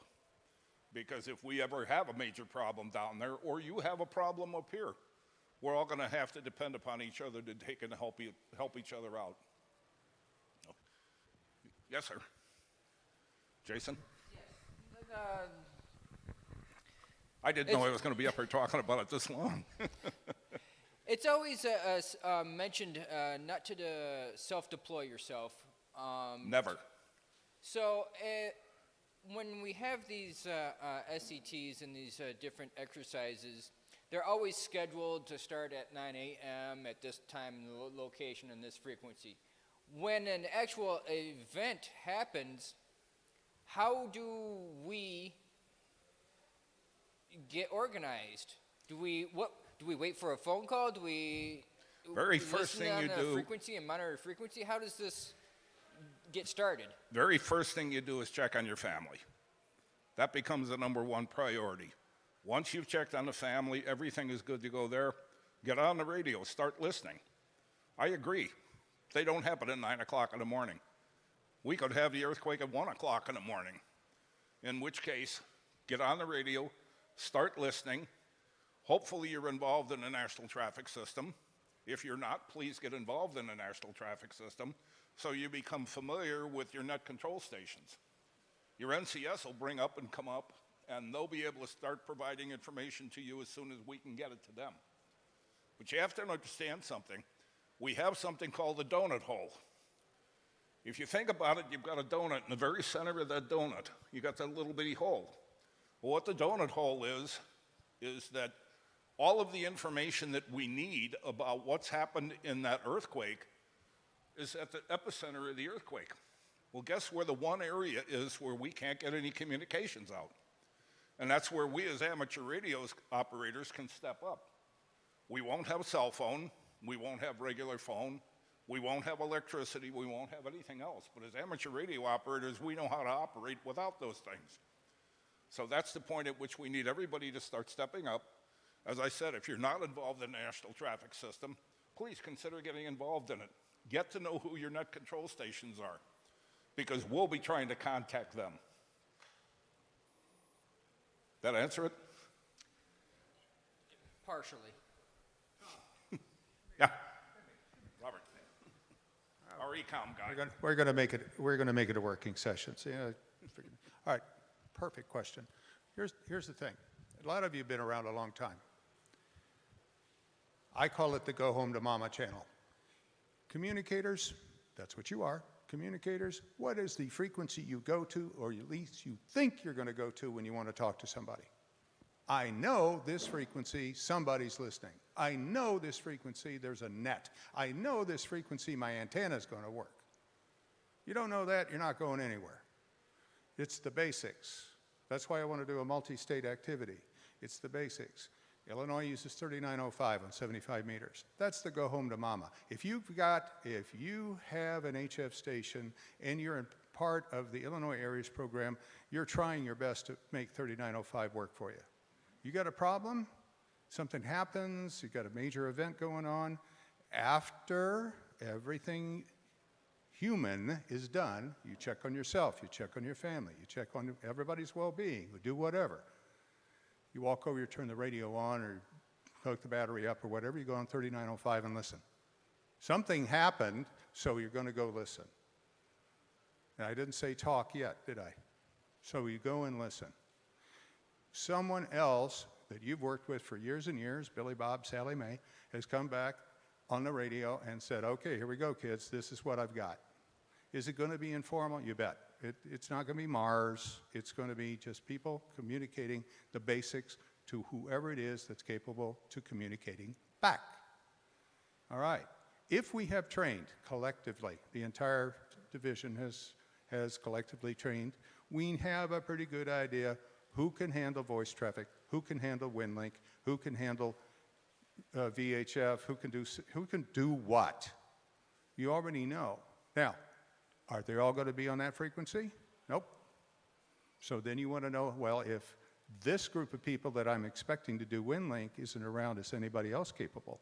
Because if we ever have a major problem down there, or you have a problem up here, we're all going to have to depend upon each other to take and help each other out. Yes, sir. Jason? Yes. I didn't know I was going to be up here talking about it this long. It's always mentioned not to self-deploy yourself. Never. So when we have these SETs and these different exercises, they're always scheduled to start at 9 a.m. at this time, location, and this frequency. When an actual event happens, how do we get organized? Do we wait for a phone call? Do we Very first thing you do, frequency and monitor frequency? How does this get started? Very first thing you do is check on your family. That becomes the #1 priority. Once you've checked on the family, everything is good to go there, get on the radio, start listening. I agree. They don't happen at 9 o'clock in the morning. We could have the earthquake at 1 o'clock in the morning, in which case, get on the radio, start listening. Hopefully you're involved in the national traffic system. If you're not, please get involved in the national traffic system so you become familiar with your net control stations. Your NCS will bring up and come up, and they'll be able to start providing information to you as soon as we can get it to them. But you have to understand something. We have something called a donut hole. If you think about it, you've got a donut. In the very center of that donut, you got that little bitty hole. Well, what the donut hole is that all of the information that we need about what's happened in that earthquake is at the epicenter of the earthquake. Well, guess where the one area is where we can't get any communications out? And that's where we as amateur radio operators can step up. We won't have a cell phone. We won't have regular phone. We won't have electricity. We won't have anything else. But as amateur radio operators, we know how to operate without those things. So that's the point at which we need everybody to start stepping up. As I said, if you're not involved in the national traffic system, please consider getting involved in it. Get to know who your net control stations are, because we'll be trying to contact them. That answer it? Partially. Yeah. Robert. Our ecom guy. We're going to make it a working session. So, all right, perfect question. Here's the thing. A lot of you have been around a long time. I call it the Go Home to Mama channel. Communicators, that's what you are. Communicators, what is the frequency you go to, or at least you think you're going to go to when you want to talk to somebody? I know this frequency, somebody's listening. I know this frequency, there's a net. I know this frequency, my antenna is going to work. You don't know that, you're not going anywhere. It's the basics. That's why I want to do a multi-state activity. It's the basics. Illinois uses 3905 on 75 meters. That's the Go Home to Mama. If you have an HF station and you're in part of the Illinois Areas program, you're trying your best to make 3905 work for you. You got a problem, something happens, you got a major event going on, after everything human is done, you check on yourself, you check on your family, you check on everybody's well-being, you do whatever. You walk over, you turn the radio on or hook the battery up or whatever, you go on 3905 and listen. Something happened, so you're going to go listen. And I didn't say talk yet, did I? So you go and listen. Someone else that you've worked with for years and years, Billy Bob, Sally Mae, has come back on the radio and said, okay, here we go, kids, this is what I've got. Is it going to be informal? You bet. It's not going to be Mars. It's going to be just people communicating the basics to whoever it is that's capable to communicating back. All right. If we have trained collectively, the entire division has collectively trained, we have a pretty good idea who can handle voice traffic, who can handle WinLink, who can handle VHF, who can do what. You already know. Now, are they all going to be on that frequency? Nope. So then you want to know, well, if this group of people that I'm expecting to do WinLink isn't around, is anybody else capable?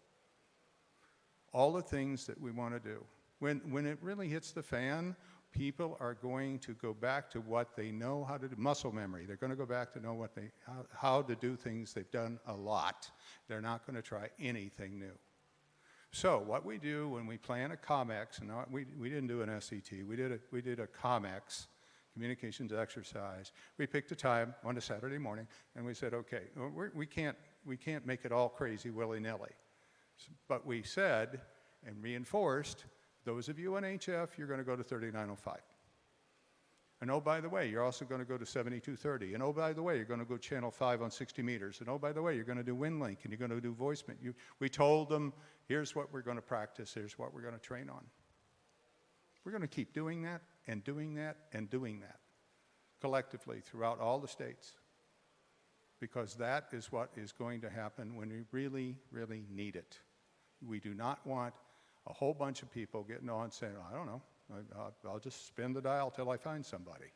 All the things that we want to do. When it really hits the fan, people are going to go back to what they know how to do. Muscle memory. They're going to go back to know how to do things they've done a lot. They're not going to try anything new. So what we do when we plan a COMEX, and we didn't do an SET, we did a COMEX, communications exercise. We picked a time on a Saturday morning, and we said, okay, we can't make it all crazy willy-nilly. But we said and reinforced, those of you on HF, you're going to go to 3905. And oh, by the way, you're also going to go to 7230. And oh, by the way, you're going to go channel 5 on 60 meters. And oh, by the way, you're going to do WinLink, and you're going to do voicemail. We told them, here's what we're going to practice, here's what we're going to train on. We're going to keep doing that and doing that and doing that collectively throughout all the states, because that is what is going to happen when we really, really need it. We do not want a whole bunch of people getting on saying, I don't know, I'll just spin the dial till I find somebody.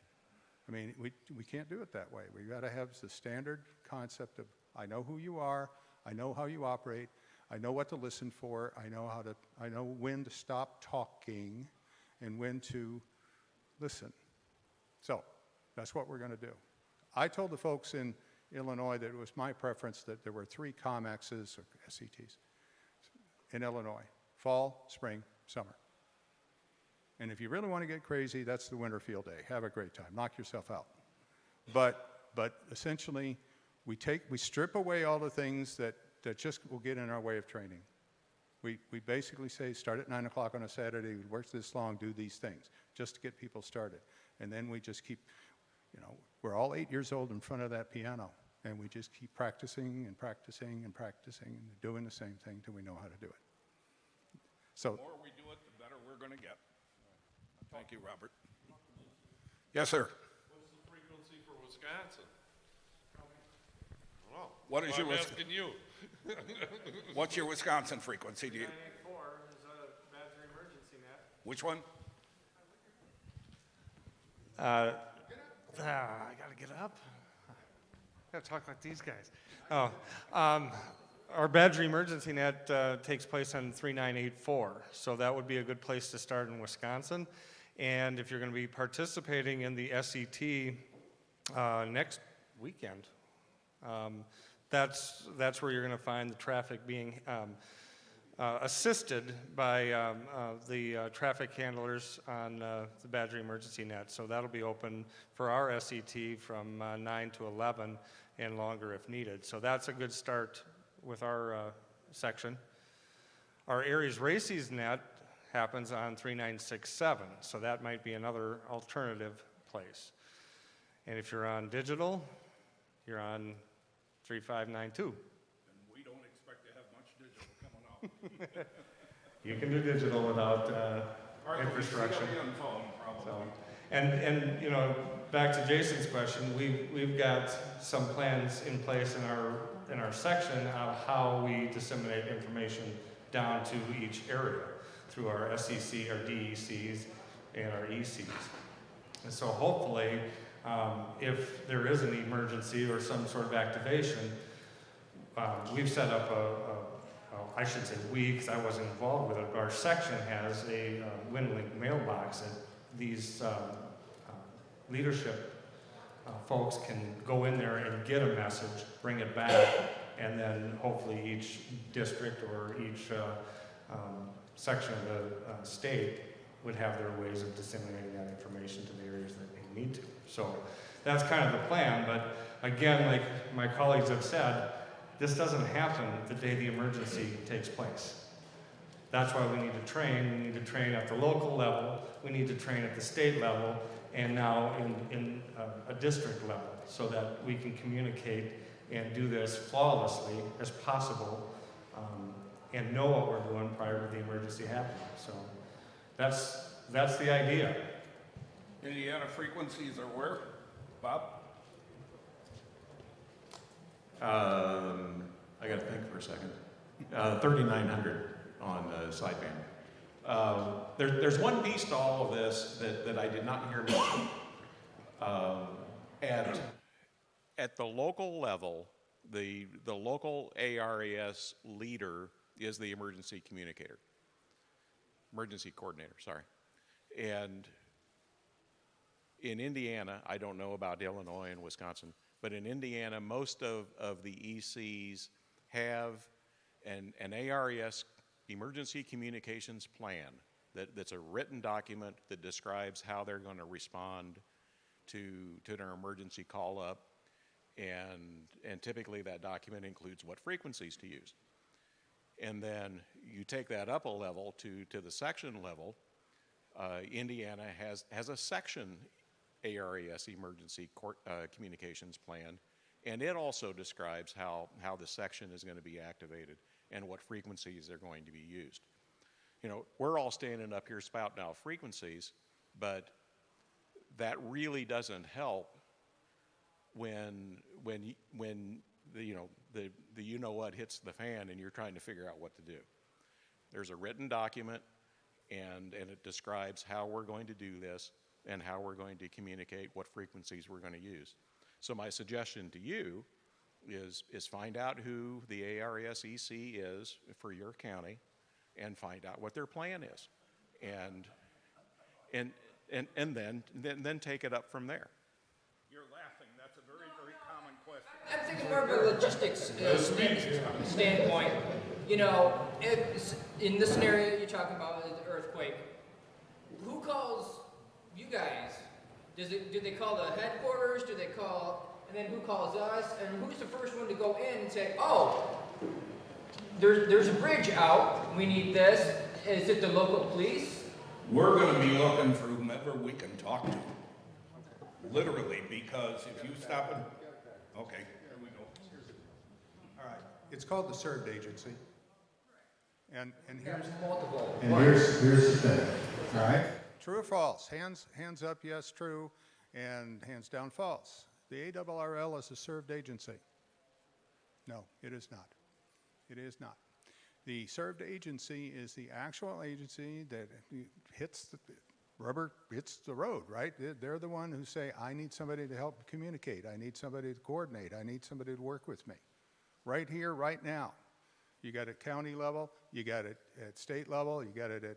I mean, we can't do it that way. We've got to have the standard concept of, I know who you are, I know how you operate, I know what to listen for, I know when to stop talking and when to listen. So that's what we're going to do. I told the folks in Illinois that it was my preference that there were 3 COMEXs or SETs in Illinois: fall, spring, summer. And if you really want to get crazy, that's the winter field day. Have a great time. Knock yourself out. But essentially, we strip away all the things that just will get in our way of training. We basically say, start at 9 o'clock on a Saturday, we work this long, do these things, just to get people started. And then we just keep, we're all 8 years old in front of that piano, and we just keep practicing and practicing and practicing and doing the same thing till we know how to do it. So, the more we do it, the better we're going to get. Thank you, Robert. Yes, sir. What's the frequency for Wisconsin? I don't know. What is I'm asking you. What's your Wisconsin frequency? 984 is a Badger emergency net. Which one? I got to get up. I got to talk like these guys. Our Badger emergency net takes place on 3984, so that would be a good place to start in Wisconsin. And if you're going to be participating in the SET next weekend, That's where you're going to find the traffic being assisted by the traffic handlers on the Badger Emergency Net. So that'll be open for our SET from 9 to 11 and longer if needed. So that's a good start with our section. Our Aries Races Net happens on 3967, so that might be another alternative place. And if you're on digital, you're on 3592. And we don't expect to have much digital coming out. You can do digital without infrastructure. So, and you know, back to Jason's question, we've got some plans in place in our section of how we disseminate information down to each area through our SEC, our DECs, and our ECs. And so hopefully, if there is an emergency or some sort of activation, we've set up I should say we, because I wasn't involved with it, but our section has a WinLink mailbox that these leadership folks can go in there and get a message, bring it back, and then hopefully each district or each section of the state would have their ways of disseminating that information to the areas that they need to. So that's kind of the plan, but again, like my colleagues have said, this doesn't happen the day the emergency takes place. That's why we need to train. We need to train at the local level, we need to train at the state level, and now in a district level, so that we can communicate and do this flawlessly as possible, and know what we're doing prior to the emergency happening. So that's the idea. Indiana frequencies are where? Bob? I got to think for a second. 3,900 on sideband. There's one piece to all of this that I did not hear mentioned. At the local level, the local ARRS leader is the emergency coordinator, sorry. And in Indiana, I don't know about Illinois and Wisconsin, but in Indiana, most of the ECs have an ARRS emergency communications plan that's a written document that describes how they're going to respond to an emergency call up, and typically that document includes what frequencies to use. And then you take that up a level to the section level. Indiana has a section ARRS emergency communications plan, and it also describes how the section is going to be activated and what frequencies are going to be used. You know, we're all standing up here spouting out frequencies, but that really doesn't help when the you know what hits the fan and you're trying to figure out what to do. There's a written document, and it describes how we're going to do this and how we're going to communicate what frequencies we're going to use. So my suggestion to you is find out who the ARRS EC is for your county and find out what their plan is, and then take it up from there. You're laughing. That's a very, very common question. I'm thinking more of a logistics standpoint. You know, if in this scenario you're talking about the earthquake, who calls you guys? Do they call the headquarters? Do they call, and then who calls us? And who's the first one to go in and say, oh, there's a bridge out, we need this? Is it the local police? We're going to be looking for whomever we can talk to. Literally, because if you stop and, okay, here we go. All right, it's called the served agency. And here's multiple. here's the thing. All right. True or false? Hands up, yes, true, and hands down, false. The ARRL is a served agency. No, it is not. It is not. The served agency is the actual agency that rubber hits the road, right? They're the one who say, I need somebody to help communicate. I need somebody to coordinate. I need somebody to work with me. Right here, right now. You got it at county level, you got it at state level, you got it at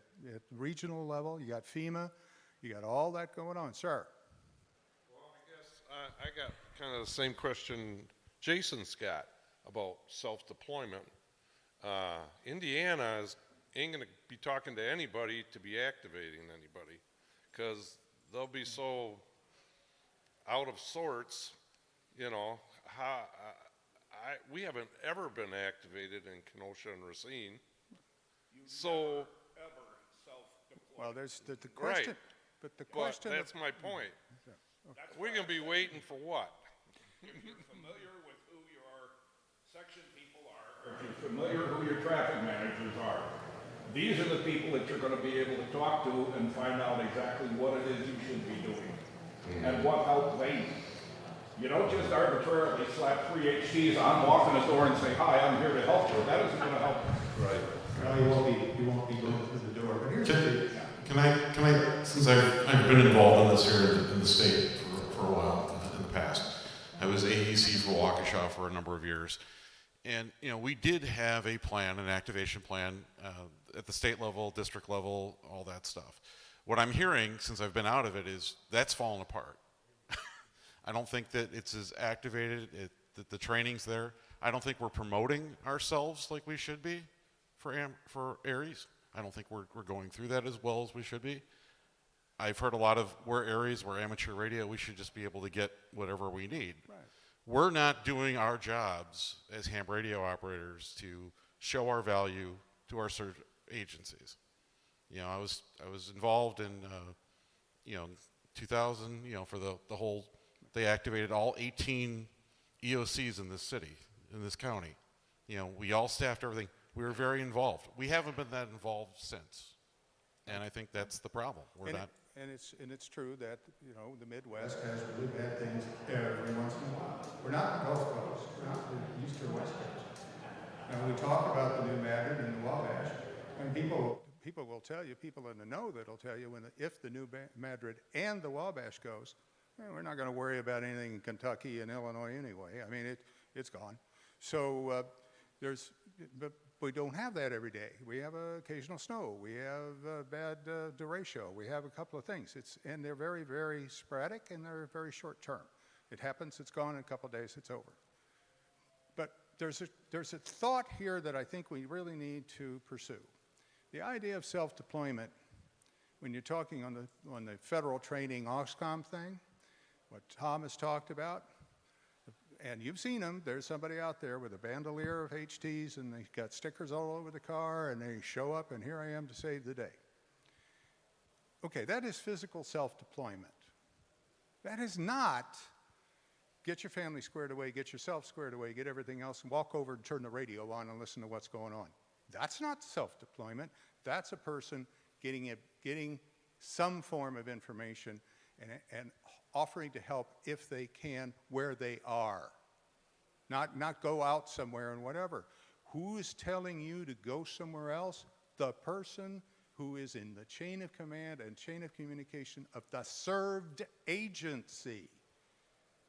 regional level, you got FEMA, you got all that going on. Sir? Well, I guess I got kind of the same question Jason's got about self-deployment. Indiana ain't going to be talking to anybody to be activating anybody, because they'll be so out of sorts, you know. We haven't ever been activated in Kenosha and Racine. So Ever self-deployed. Well, there's the question, right. but the question. But that's my point. We're going to be waiting for what? If you're familiar with who your section people are, or if you're familiar who your traffic managers are, these are the people that you're going to be able to talk to and find out exactly what it is you should be doing and what help they need. You don't just arbitrarily slap 3 HTs on, walk in the door and say, hi, I'm here to help you. That isn't going to help you. Right. Well, you won't be going through the door, but here's the thing. Can I, since I've been involved in this here in the state for a while in the past, I was AEC for Waukesha for a number of years, and you know, we did have a plan, an activation plan at the state level, district level, all that stuff. What I'm hearing since I've been out of it is that's fallen apart. I don't think that it's as activated, that the training's there. I don't think we're promoting ourselves like we should be for ARRLs. I don't think we're going through that as well as we should be. I've heard a lot of we're ARRLs, we're amateur radio, we should just be able to get whatever we need. Right. We're not doing our jobs as ham radio operators to show our value to our agencies. You know, I was involved in, 2000, for the whole, they activated all 18 EOCs in this city, in this county. You know, we all staffed everything. We were very involved. We haven't been that involved since. And I think that's the problem. We're not. And it's true that, the Midwest has really bad things every once in a while. We're not the Gulf Coast. We're not the East or West Coast. And we talk about the new Madrid and the Wabash, and people will tell you, people in the know that'll tell you if the new Madrid and the Wabash goes, we're not going to worry about anything in Kentucky and Illinois anyway. I mean, it's gone. So but we don't have that every day. We have occasional snow. We have bad derecho. We have a couple of things. And they're very, very sporadic, and they're very short term. It happens, it's gone, in a couple of days, it's over. But there's a thought here that I think we really need to pursue. The idea of self-deployment, when you're talking on the federal training OXCOM thing, what Thom has talked about, and you've seen them, there's somebody out there with a bandolier of HTs, and they've got stickers all over the car, and they show up, and here I am to save the day. Okay, that is physical self-deployment. That is not get your family squared away, get yourself squared away, get everything else, and walk over and turn the radio on and listen to what's going on. That's not self-deployment. That's a person getting some form of information and offering to help if they can where they are. Not go out somewhere and whatever. Who is telling you to go somewhere else? The person who is in the chain of command and chain of communication of the served agency.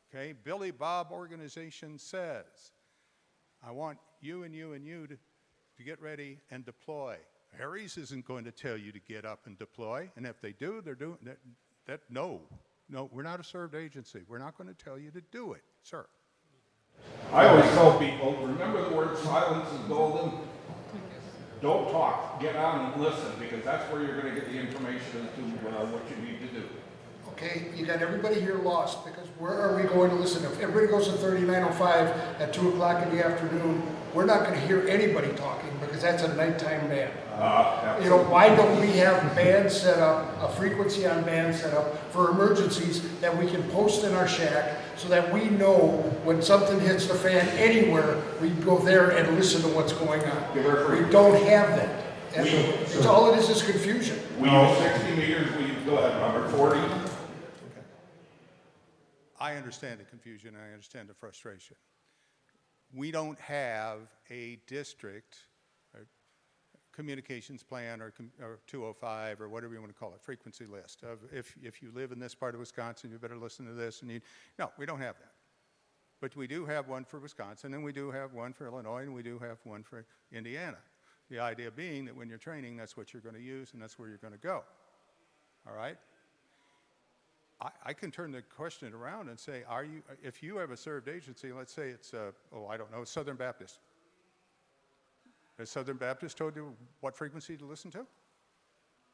Okay, Billy Bob organization says, I want you and you and you to get ready and deploy. Harry's isn't going to tell you to get up and deploy, and if they do, they're doing that. No, we're not a served agency. We're not going to tell you to do it, sir. I always tell people, remember the word silence is golden. Don't talk. Get on and listen, because that's where you're going to get the information as to what you need to do. Okay, you got everybody here lost, because where are we going to listen? If everybody goes to 3905 at 2 o'clock in the afternoon, we're not going to hear anybody talking, because that's a nighttime band. Why don't we have bands set up, a frequency on band set up for emergencies that we can post in our shack so that we know when something hits the fan anywhere, we can go there and listen to what's going on. We don't have that. And all it is confusion. We use 60 meters, go ahead, Robert, 40. I understand the confusion, I understand the frustration. We don't have a district communications plan or 205 or whatever you want to call it, frequency list of if you live in this part of Wisconsin, you better listen to this. No, we don't have that. But we do have one for Wisconsin, and we do have one for Illinois, and we do have one for Indiana. The idea being that when you're training, that's what you're going to use, and that's where you're going to go. All right? I can turn the question around and say, if you have a served agency, let's say it's, I don't know, Southern Baptist. Has Southern Baptist told you what frequency to listen to?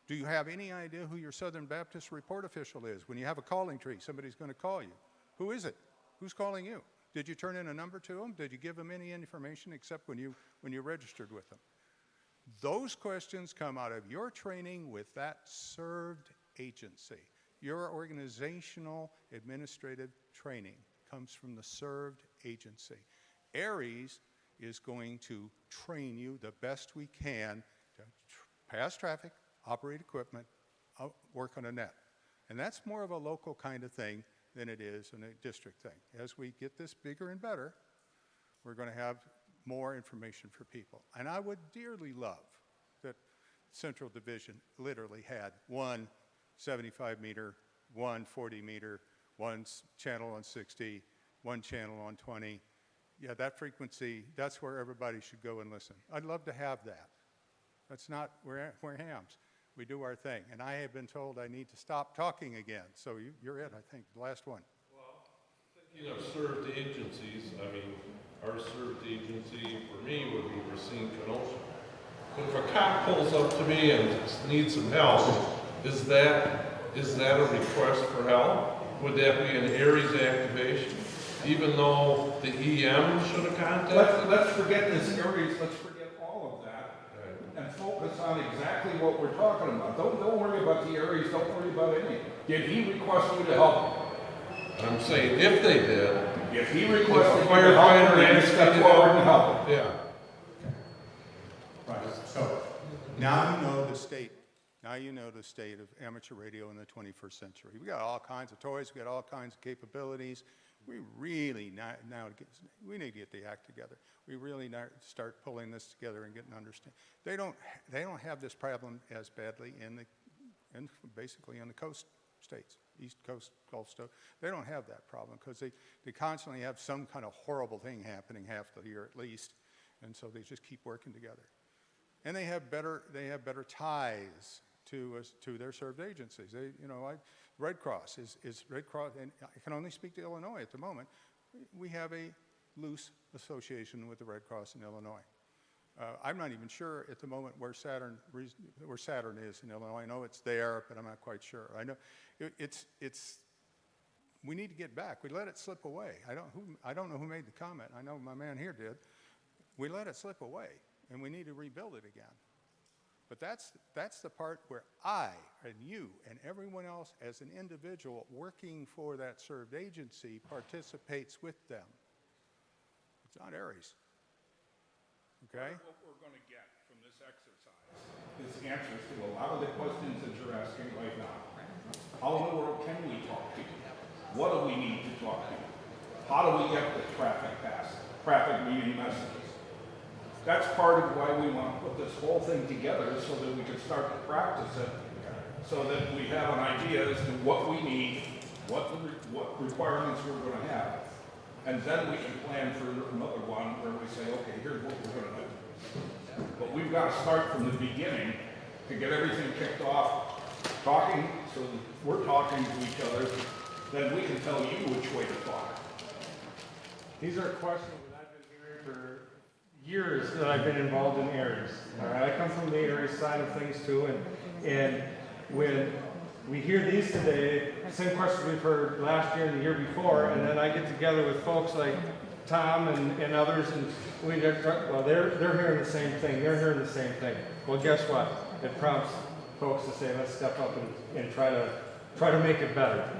Do you have any idea who your Southern Baptist report official is? When you have a calling tree, somebody's going to call you. Who is it? Who's calling you? Did you turn in a number to them? Did you give them any information except when you registered with them? Those questions come out of your training with that served agency. Your organizational administrative training comes from the served agency. ARRL is going to train you the best we can to pass traffic, operate equipment, work on a net. And that's more of a local kind of thing than it is a district thing. As we get this bigger and better, we're going to have more information for people. And I would dearly love that Central Division literally had one 75-meter, one 40-meter, one channel on 60, one channel on 20. Yeah, that frequency, that's where everybody should go and listen. I'd love to have that. That's not, we're hams. We do our thing. And I have been told I need to stop talking again. So you're it, I think, the last one. Well, thinking of served agencies, I mean, our served agency for me would be Racine Kenosha. If a cop pulls up to me and needs some help, is that a request for help? Would that be an ARRL activation? Even though the EM should have contacted? Let's forget this ARRL, let's forget all of that and focus on exactly what we're talking about. Don't worry about the ARRLs, don't worry about anything. Did he request you to help him? I'm saying if they did. If he requested a firefighter you to step forward and help him. Yeah. Right. So now you know the state. Now you know the state of amateur radio in the 21st century. We got all kinds of toys. We got all kinds of capabilities. We really we need to get the act together. We really start pulling this together and getting understand. They don't have this problem as badly basically in the coast states, East Coast, Gulf Coast. They don't have that problem because they constantly have some kind of horrible thing happening half the year at least, and so they just keep working together. And they have better ties to their served agencies. Red Cross is Red Cross, and I can only speak to Illinois at the moment. We have a loose association with the Red Cross in Illinois. I'm not even sure at the moment where Saturn is in Illinois. I know it's there, but I'm not quite sure. I know we need to get back. We let it slip away. I don't know who made the comment. I know my man here did. We let it slip away, and we need to rebuild it again. But that's the part where I and you and everyone else as an individual working for that served agency participates with them. It's not ARRL. Okay? What we're going to get from this exercise is answers to a lot of the questions that you're asking right now. How in the world can we talk to you? What do we need to talk to you? How do we get the traffic passed? Traffic meeting messages. That's part of why we want to put this whole thing together so that we can start to practice it, so that we have an idea as to what we need, what requirements we're going to have, and then we can plan for another one where we say, okay, here's what we're going to do. But we've got to start from the beginning to get everything kicked off, talking, so we're talking to each other, then we can tell you which way to talk. These are questions that I've been hearing for years that I've been involved in ARRLs. All right, I come from the ARRL side of things too, and when we hear these today, same questions we've heard last year and the year before, and then I get together with folks like Thom and others, and they're hearing the same thing. They're hearing the same thing. Well, guess what? It prompts folks to say, let's step up and try to make it better.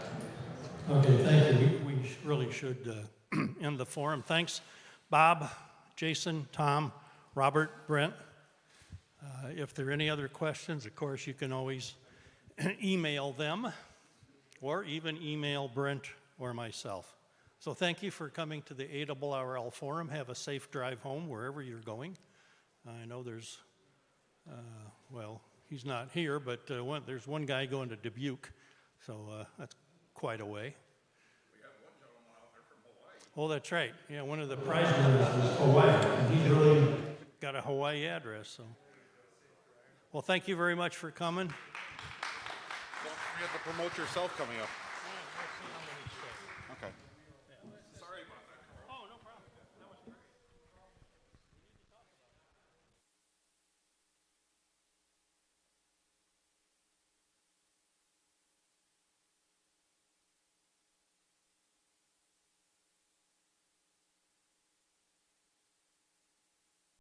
Okay, thank you. We really should end the forum. Thanks, Bob, Jason, Thom, Robert, Brent. If there are any other questions, of course, you can always email them or even email Brent or myself. So thank you for coming to the ARRL Forum. Have a safe drive home wherever you're going. I know there's, he's not here, but there's one guy going to Dubuque, so that's quite a way. Oh, that's right. Yeah, one of the prize winners is Hawaii, and he's really got a Hawaii address. So, well, thank you very much for coming. Don't forget to promote yourself coming up. Okay.